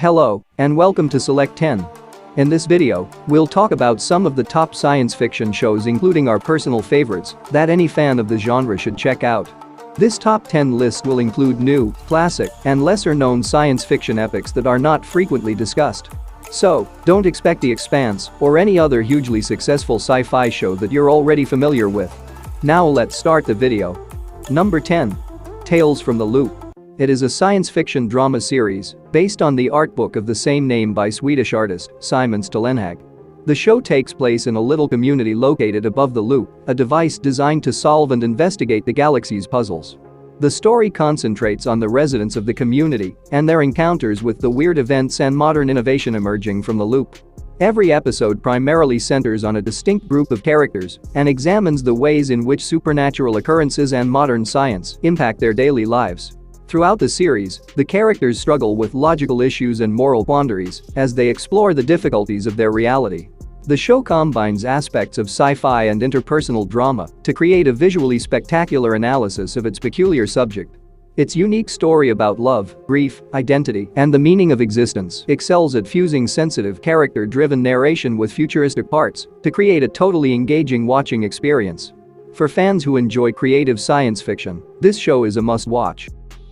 Hello, and welcome to Select 10. In this video, we'll talk about some of the top science fiction shows, including our personal favorites that any fan of the genre should check out. This top 10 list will include new, classic, and lesser-known science fiction epics that are not frequently discussed. So, don't expect The Expanse or any other hugely successful sci-fi show that you're already familiar with. Now let's start the video. Number 10. Tales from the Loop. It is a science fiction drama series based on the art book of the same name by Swedish artist Simon Stellenhag. The show takes place in a little community located above the loop, a device designed to solve and investigate the galaxy's puzzles. The story concentrates on the residents of the community and their encounters with the weird events and modern innovation emerging from the loop. Every episode primarily centers on a distinct group of characters and examines the ways in which supernatural occurrences and modern science impact their daily lives. Throughout the series, the characters struggle with logical issues and moral quandaries as they explore the difficulties of their reality. The show combines aspects of sci-fi and interpersonal drama to create a visually spectacular analysis of its peculiar subject. Its unique story about love, grief, identity, and the meaning of existence excels at fusing sensitive character-driven narration with futuristic parts to create a totally engaging watching experience. For fans who enjoy creative science fiction, this show is a must-watch.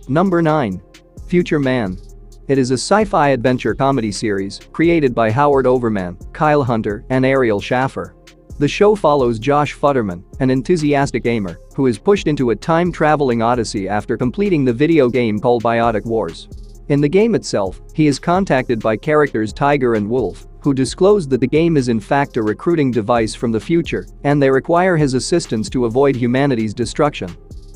Number 9. Future Man. It is a sci-fi adventure comedy series created by Howard Overman, Kyle Hunter, and Ariel Schaffer. The show follows Josh Futterman, an enthusiastic gamer who is pushed into a time-traveling odyssey after completing the video game called Biotic Wars. In the game itself, he is contacted by characters Tiger and Wolf, who disclose that the game is in fact a recruiting device from the future, and they require his assistance to avoid humanity's destruction.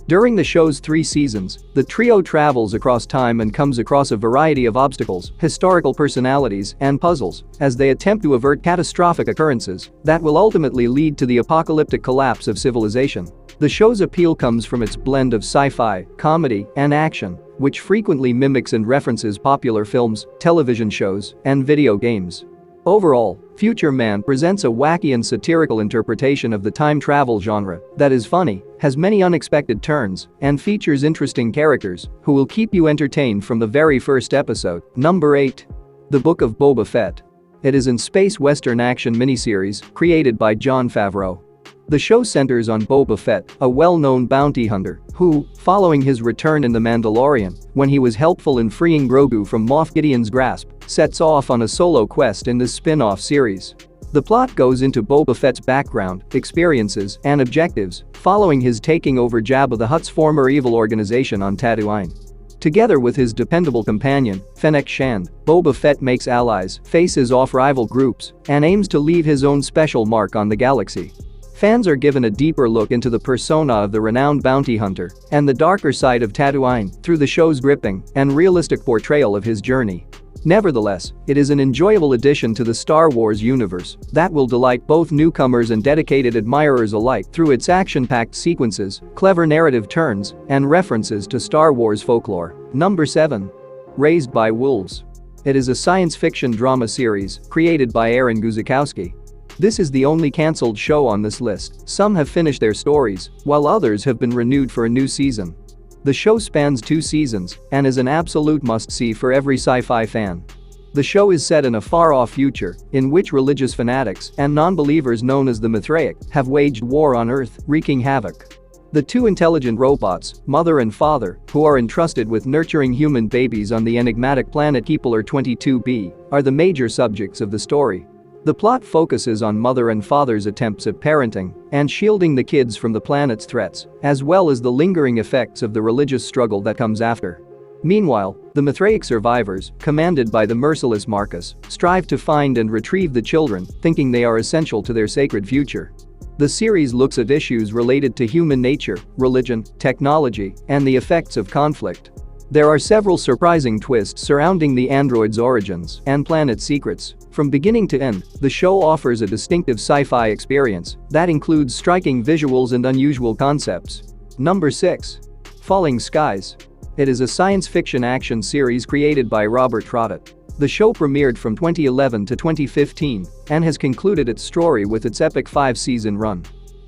During the show's 3 seasons, the trio travels across time and comes across a variety of obstacles, historical personalities, and puzzles as they attempt to avert catastrophic occurrences that will ultimately lead to the apocalyptic collapse of civilization. The show's appeal comes from its blend of sci-fi, comedy, and action, which frequently mimics and references popular films, television shows, and video games. Overall, Future Man presents a wacky and satirical interpretation of the time travel genre that is funny, has many unexpected turns, and features interesting characters who will keep you entertained from the very first episode. Number 8. The Book of Boba Fett. It is an space western action miniseries created by Jon Favreau. The show centers on Boba Fett, a well-known bounty hunter who, following his return in The Mandalorian, when he was helpful in freeing Grogu from Moff Gideon's grasp, sets off on a solo quest in this spin-off series. The plot goes into Boba Fett's background, experiences, and objectives following his taking over Jabba the Hutt's former evil organization on Tatooine. Together with his dependable companion, Fennec Shand, Boba Fett makes allies, faces off rival groups, and aims to leave his own special mark on the galaxy. Fans are given a deeper look into the persona of the renowned bounty hunter and the darker side of Tatooine through the show's gripping and realistic portrayal of his journey. Nevertheless, it is an enjoyable addition to the Star Wars universe that will delight both newcomers and dedicated admirers alike through its action-packed sequences, clever narrative turns, and references to Star Wars folklore. Number 7. Raised by Wolves. It is a science fiction drama series created by Aaron Guzikowski. This is the only cancelled show on this list. Some have finished their stories, while others have been renewed for a new season. The show spans 2 seasons and is an absolute must-see for every sci-fi fan. The show is set in a far-off future in which religious fanatics and non-believers known as the Mithraic have waged war on Earth, wreaking havoc. The 2 intelligent robots, mother and father, who are entrusted with nurturing human babies on the enigmatic planet Kepler 22b, are the major subjects of the story. The plot focuses on mother and father's attempts at parenting and shielding the kids from the planet's threats, as well as the lingering effects of the religious struggle that comes after. Meanwhile, the Mithraic survivors, commanded by the merciless Marcus, strive to find and retrieve the children, thinking they are essential to their sacred future. The series looks at issues related to human nature, religion, technology, and the effects of conflict. There are several surprising twists surrounding the android's origins and planet secrets. From beginning to end, the show offers a distinctive sci-fi experience that includes striking visuals and unusual concepts. Number 6. Falling Skies. It is a science fiction action series created by Robert Trottet. The show premiered from 2011 to 2015 and has concluded its story with its epic 5-season run.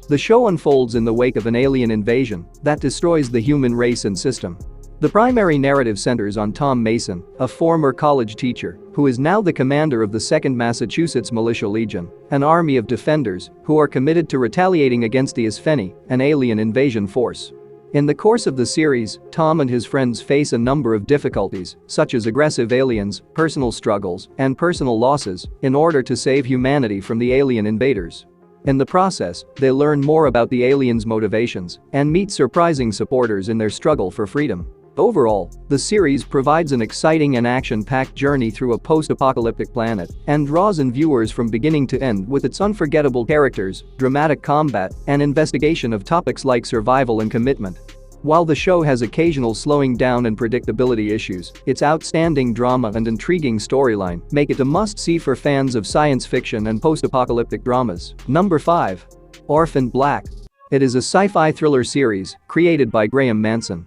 The show unfolds in the wake of an alien invasion that destroys the human race and system. The primary narrative centers on Tom Mason, a former college teacher who is now the commander of the 2nd Massachusetts Militia Legion, an army of defenders who are committed to retaliating against the SCI, an alien invasion force. In the course of the series, Tom and his friends face a number of difficulties, such as aggressive aliens, personal struggles, and personal losses, in order to save humanity from the alien invaders. In the process, they learn more about the aliens' motivations and meet surprising supporters in their struggle for freedom. Overall, the series provides an exciting and action-packed journey through a post-apocalyptic planet and draws in viewers from beginning to end with its unforgettable characters, dramatic combat, and investigation of topics like survival and commitment. While the show has occasional slowing down and predictability issues, its outstanding drama and intriguing storyline make it a must-see for fans of science fiction and post-apocalyptic dramas. Number 5. Orphan Black. It is a sci-fi thriller series created by Graham Manson.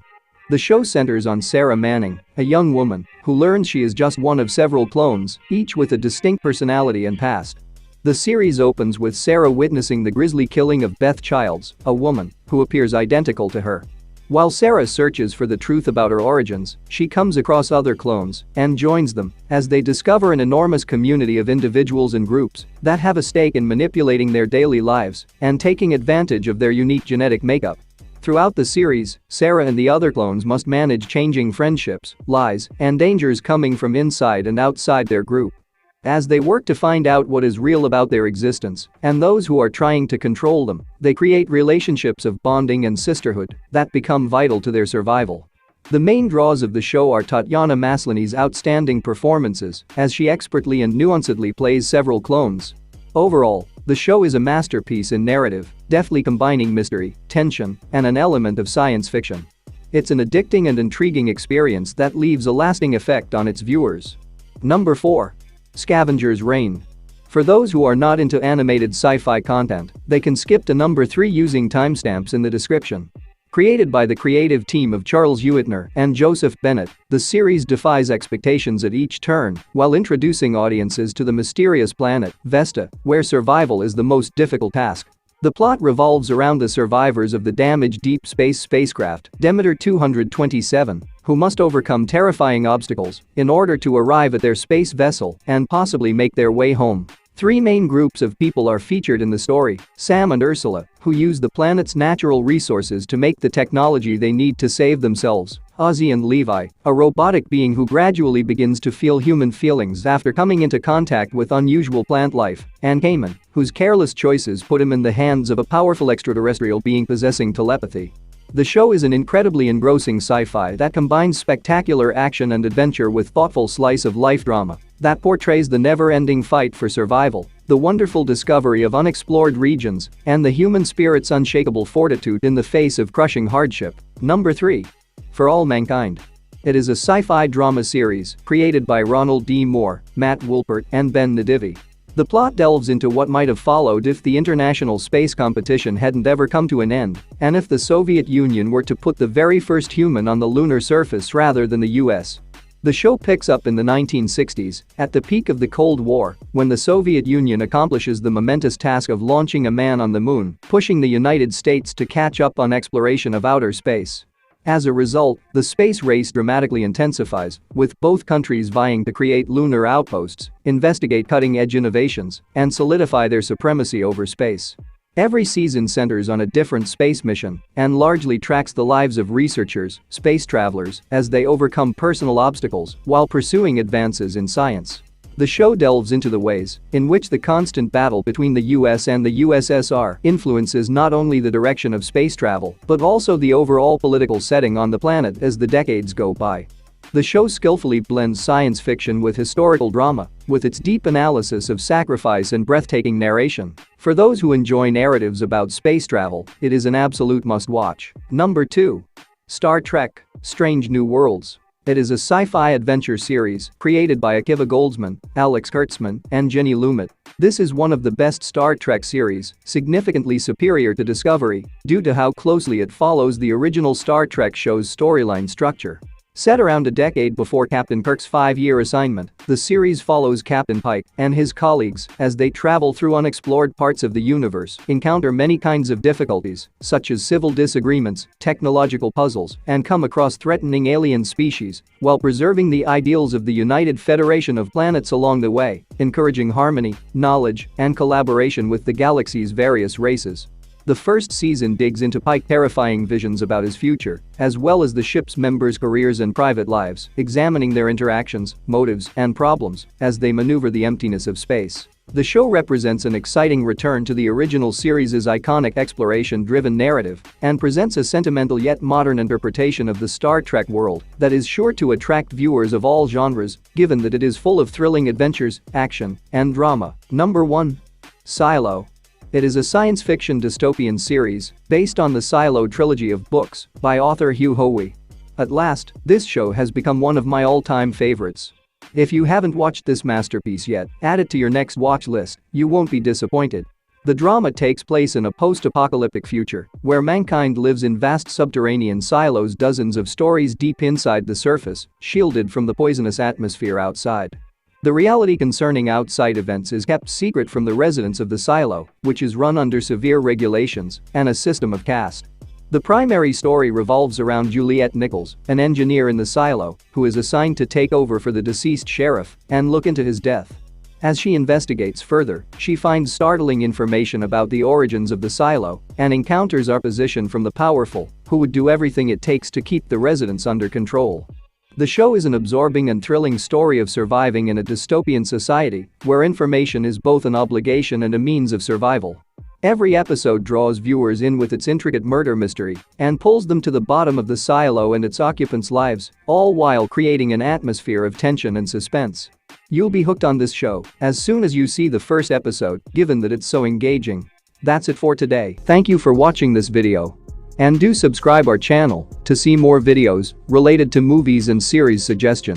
The show centers on Sarah Manning, a young woman who learns she is just one of several clones, each with a distinct personality and past. The series opens with Sarah witnessing the grisly killing of Beth Childs, a woman who appears identical to her. While Sarah searches for the truth about her origins, she comes across other clones and joins them as they discover an enormous community of individuals and groups that have a stake in manipulating their daily lives and taking advantage of their unique genetic makeup. Throughout the series, Sarah and the other clones must manage changing friendships, lies, and dangers coming from inside and outside their group. As they work to find out what is real about their existence and those who are trying to control them, they create relationships of bonding and sisterhood that become vital to their survival. The main draws of the show are Tatiana Maslany's outstanding performances as she expertly and nuancedly plays several clones. Overall, the show is a masterpiece in narrative, deftly combining mystery, tension, and an element of science fiction. It's an addicting and intriguing experience that leaves a lasting effect on its viewers. Number 4. Scavenger's Reign. For those who are not into animated sci-fi content, they can skip to number 3 using timestamps in the description. Created by the creative team of Charles Huitner and Joseph Bennett, the series defies expectations at each turn while introducing audiences to the mysterious planet, Vesta, where survival is the most difficult task. The plot revolves around the survivors of the damaged deep space spacecraft, Demeter 227, who must overcome terrifying obstacles in order to arrive at their space vessel and possibly make their way home. 3 main groups of people are featured in the story: Sam and Ursula, who use the planet's natural resources to make the technology they need to save themselves; Ozzy and Levi, a robotic being who gradually begins to feel human feelings after coming into contact with unusual plant life; and Cayman, whose careless choices put him in the hands of a powerful extraterrestrial being possessing telepathy. The show is an incredibly engrossing sci-fi that combines spectacular action and adventure with thoughtful slice-of-life drama that portrays the never-ending fight for survival, the wonderful discovery of unexplored regions, and the human spirit's unshakable fortitude in the face of crushing hardship. Number 3. For All Mankind. It is a sci-fi drama series created by Ronald D. Moore, Matt Woolpert, and Ben Nadivi. The plot delves into what might have followed if the international space competition hadn't ever come to an end, and if the Soviet Union were to put the very first human on the lunar surface rather than the US. The show picks up in the 1960s, at the peak of the Cold War, when the Soviet Union accomplishes the momentous task of launching a man on the moon, pushing the United States to catch up on exploration of outer space. As a result, the space race dramatically intensifies, with both countries vying to create lunar outposts, investigate cutting-edge innovations, and solidify their supremacy over space. Every season centers on a different space mission and largely tracks the lives of researchers, space travelers, as they overcome personal obstacles while pursuing advances in science. The show delves into the ways in which the constant battle between the US and the USSR influences not only the direction of space travel but also the overall political setting on the planet as the decades go by. The show skillfully blends science fiction with historical drama, with its deep analysis of sacrifice and breathtaking narration. For those who enjoy narratives about space travel, it is an absolute must-watch. Number 2. Star Trek: Strange New Worlds. It is a sci-fi adventure series created by Akiva Goldsman, Alex Kurtzman, and Jenny Lumet. This is one of the best Star Trek series, significantly superior to Discovery, due to how closely it follows the original Star Trek show's storyline structure. Set around a decade before Captain Kirk's 5-year assignment, the series follows Captain Pike and his colleagues as they travel through unexplored parts of the universe, encounter many kinds of difficulties, such as civil disagreements, technological puzzles, and come across threatening alien species, while preserving the ideals of the United Federation of Planets along the way, encouraging harmony, knowledge, and collaboration with the galaxy's various races. The first season digs into Pike's terrifying visions about his future, as well as the ship's members' careers and private lives, examining their interactions, motives, and problems as they maneuver the emptiness of space. The show represents an exciting return to the original series' iconic exploration-driven narrative and presents a sentimental yet modern interpretation of the Star Trek world that is sure to attract viewers of all genres, given that it is full of thrilling adventures, action, and drama. Number 1. Silo. It is a science fiction dystopian series based on the Silo trilogy of books by author Hugh Howey. At last, this show has become one of my all-time favorites. If you haven't watched this masterpiece yet, add it to your next watch list, you won't be disappointed. The drama takes place in a post-apocalyptic future where mankind lives in vast subterranean silos dozens of stories deep inside the surface, shielded from the poisonous atmosphere outside. The reality concerning outside events is kept secret from the residents of the silo, which is run under severe regulations and a system of caste. The primary story revolves around Juliet Nichols, an engineer in the silo, who is assigned to take over for the deceased sheriff and look into his death. As she investigates further, she finds startling information about the origins of the silo and encounters opposition from the powerful, who would do everything it takes to keep the residents under control. The show is an absorbing and thrilling story of surviving in a dystopian society where information is both an obligation and a means of survival. Every episode draws viewers in with its intricate murder mystery and pulls them to the bottom of the silo and its occupants' lives, all while creating an atmosphere of tension and suspense. You'll be hooked on this show as soon as you see the first episode, given that it's so engaging. That's it for today. Thank you for watching this video. And do subscribe our channel to see more videos related to movies and series suggestions.